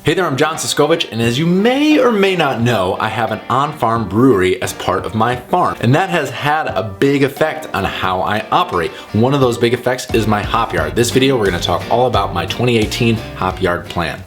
Hey there, I'm John Siskovich, and as you may or may not know, I have an on-farm brewery as part of my farm, and that has had a big effect on how I operate. One of those big effects is my hop yard. This video, we're going to talk all about my 2018 hop yard plan.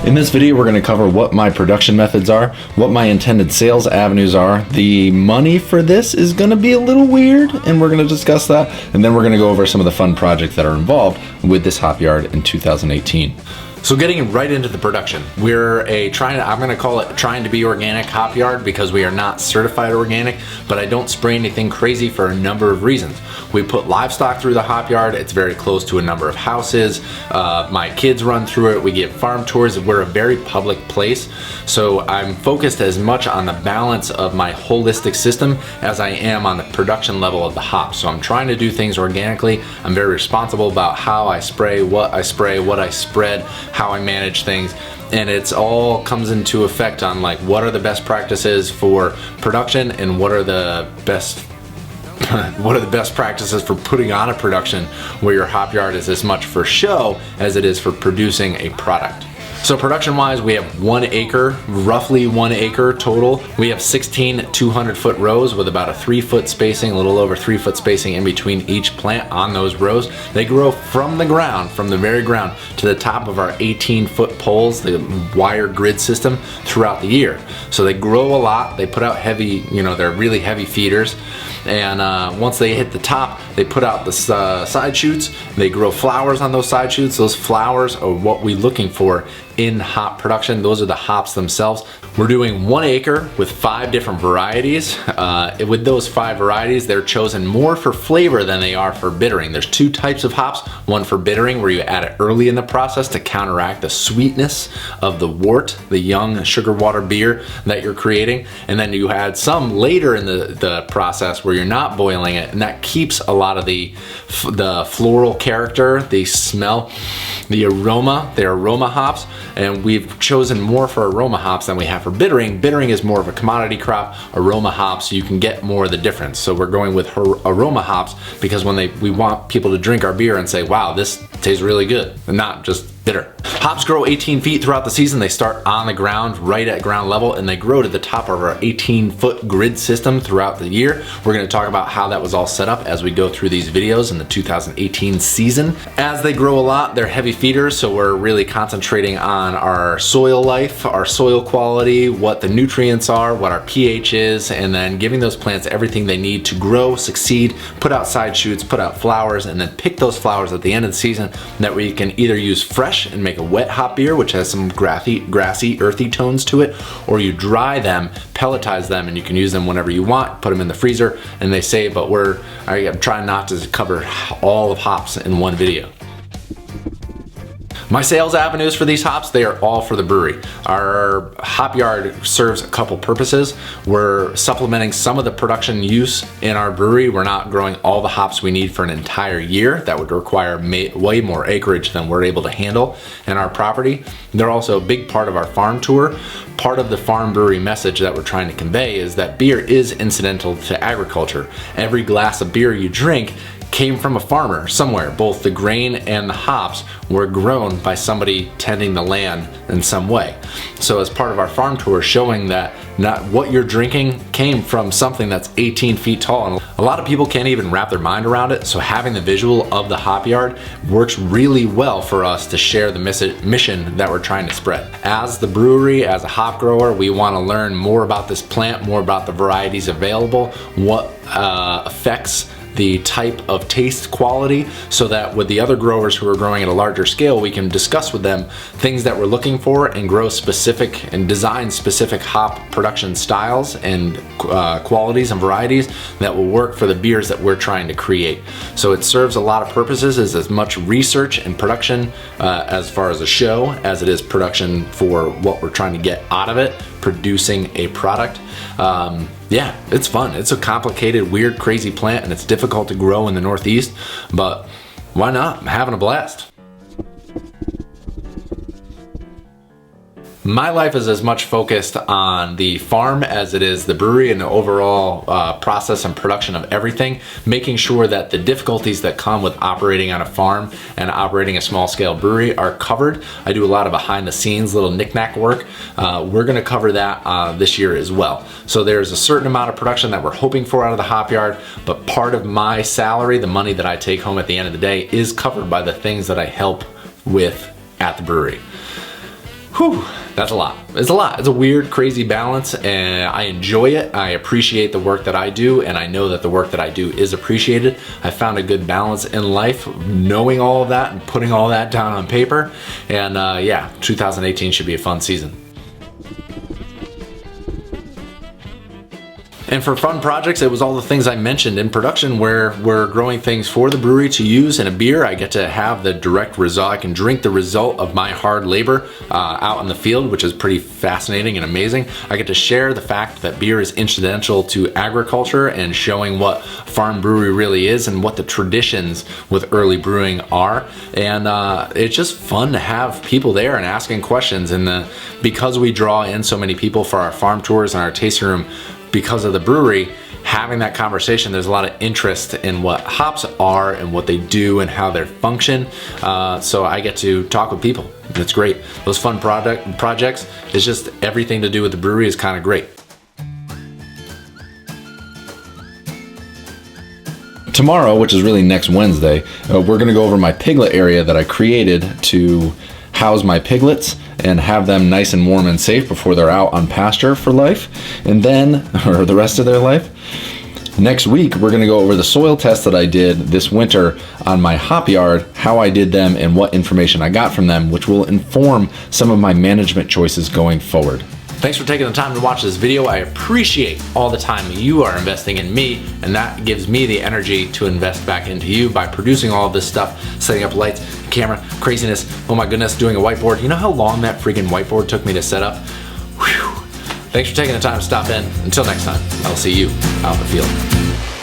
In this video, we're going to cover what my production methods are, what my intended sales avenues are. The money for this is going to be a little weird, and we're going to discuss that. And then we're going to go over some of the fun projects that are involved with this hop yard in 2018. So getting right into the production, I'm going to call it trying to be organic hop yard because we are not certified organic, but I don't spray anything crazy for a number of reasons. We put livestock through the hop yard. It's very close to a number of houses. My kids run through it. We get farm tours. We're a very public place. So I'm focused as much on the balance of my holistic system as I am on the production level of the hops. So I'm trying to do things organically. I'm very responsible about how I spray, what I spread, how I manage things, and it's all comes into effect on like what are the best practices for production and what are the best practices for putting on a production where your hop yard is as much for show as it is for producing a product. So production wise, we have 1 acre, roughly 1 acre total. We have 16 200-foot rows with about a 3-foot spacing, a little over 3-foot spacing in between each plant on those rows. They grow from the ground, from the very ground to the top of our 18-foot poles, the wire grid system throughout the year. So they grow a lot. They put out heavy, they're really heavy feeders. And once they hit the top, they put out the side shoots. They grow flowers on those side shoots. Those flowers are what we're looking for in hop production. Those are the hops themselves. We're doing 1 acre with 5 different varieties. With those 5 varieties, they're chosen more for flavor than they are for bittering. There's 2 types of hops. One for bittering, where you add it early in the process to counteract the sweetness of the wort, the young sugar water beer that you're creating. And then you add some later in the process where you're not boiling it, and that keeps a lot of the floral character, the smell, the aroma. They're aroma hops, and we've chosen more for aroma hops than we have for bittering. Bittering is more of a commodity crop. Aroma hops, you can get more of the difference. So we're going with aroma hops because we want people to drink our beer and say, wow, this tastes really good, and not just bitter. Hops grow 18 feet throughout the season. They start on the ground, right at ground level, and they grow to the top of our 18-foot grid system throughout the year. We're going to talk about how that was all set up as we go through these videos in the 2018 season. As they grow a lot, they're heavy feeders, so we're really concentrating on our soil life, our soil quality, what the nutrients are, what our pH is, and then giving those plants everything they need to grow, succeed, put out side shoots, put out flowers, and then pick those flowers at the end of the season that we can either use fresh and make a wet hop beer, which has some grassy, earthy tones to it, or you dry them, pelletize them, and you can use them whenever you want, put them in the freezer, and they say, but I'm trying not to cover all of hops in one video. My sales avenues for these hops, they are all for the brewery. Our hop yard serves a couple purposes. We're supplementing some of the production use in our brewery. We're not growing all the hops we need for an entire year. That would require way more acreage than we're able to handle in our property. They're also a big part of our farm tour. Part of the farm brewery message that we're trying to convey is that beer is incidental to agriculture. Every glass of beer you drink came from a farmer somewhere. Both the grain and the hops were grown by somebody tending the land in some way. So as part of our farm tour, showing that not what you're drinking came from something that's 18 feet tall. And a lot of people can't even wrap their mind around it. So having the visual of the hop yard works really well for us to share the mission that we're trying to spread. As the brewery, as a hop grower, we want to learn more about this plant, more about the varieties available, what affects the type of taste quality, so that with the other growers who are growing at a larger scale, we can discuss with them things that we're looking for and grow specific and design specific hop production styles and qualities and varieties that will work for the beers that we're trying to create. So it serves a lot of purposes, as much research and production as far as a show as it is production for what we're trying to get out of it, producing a product. Yeah, it's fun. It's a complicated, weird, crazy plant, and it's difficult to grow in the Northeast, but why not? I'm having a blast. My life is as much focused on the farm as it is the brewery and the overall process and production of everything, making sure that the difficulties that come with operating on a farm and operating a small scale brewery are covered. I do a lot of behind the scenes little knick-knack work. We're gonna cover that this year as well. So there's a certain amount of production that we're hoping for out of the hop yard, but part of my salary, the money that I take home at the end of the day, is covered by the things that I help with at the brewery. Whew, that's a lot. It's a lot. It's a weird, crazy balance, and I enjoy it. I appreciate the work that I do, and I know that the work that I do is appreciated. I found a good balance in life, knowing all of that and putting all that down on paper. And yeah, 2018 should be a fun season. And for fun projects, it was all the things I mentioned in production where we're growing things for the brewery to use in a beer. I get to have the direct result. I can drink the result of my hard labor out in the field, which is pretty fascinating and amazing. I get to share the fact that beer is incidental to agriculture and showing what farm brewery really is and what the traditions with early brewing are. And it's just fun to have people there and asking questions. And because we draw in so many people for our farm tours and our tasting room, because of the brewery, having that conversation, there's a lot of interest in what hops are and what they do and how they function. So I get to talk with people. It's great. Those fun projects, it's just everything to do with the brewery is kind of great. Tomorrow, which is really next Wednesday, we're gonna go over my piglet area that I created to house my piglets and have them nice and warm and safe before they're out on pasture for life, and then, or the rest of their life. Next week, we're gonna go over the soil tests that I did this winter on my hop yard, how I did them and what information I got from them, which will inform some of my management choices going forward. Thanks for taking the time to watch this video. I appreciate all the time you are investing in me, and that gives me the energy to invest back into you by producing all of this stuff, setting up lights, camera, craziness. Oh my goodness, doing a whiteboard. You know how long that freaking whiteboard took me to set up? Whew. Thanks for taking the time to stop in. Until next time, I'll see you out in the field.